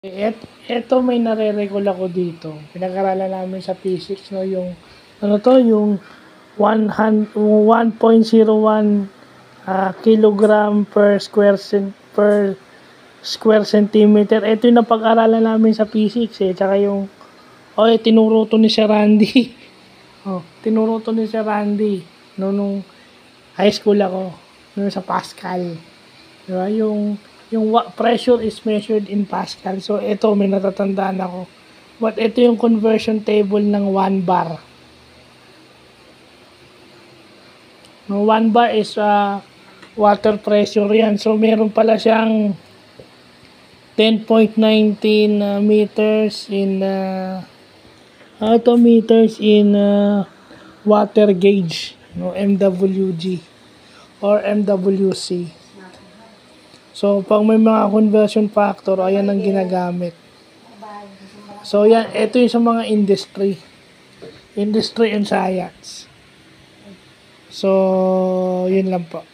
Eto may nare-recall ako dito. Pinag-aralan namin sa physics, no, yung ano to, yung 1.01 kilogram per square centimeter. Ito yung napag-aralan namin sa physics Tsaka yung tinuro to ni Sir Randy. Tinuro to ni Sir Randy nung high school ako, nung sa Pascal. Diba? Yung pressure is measured in Pascal. So, ito, may natatandaan ako. But ito yung conversion table ng 1 bar. 1 bar is water pressure yan. So, meron pala siyang 10.19 meters in water gauge, no, MWG or MWC. So, pag may mga conversion factor, ayan ang ginagamit. So, yan, ito yung sa mga industry and science. So, yun lang po.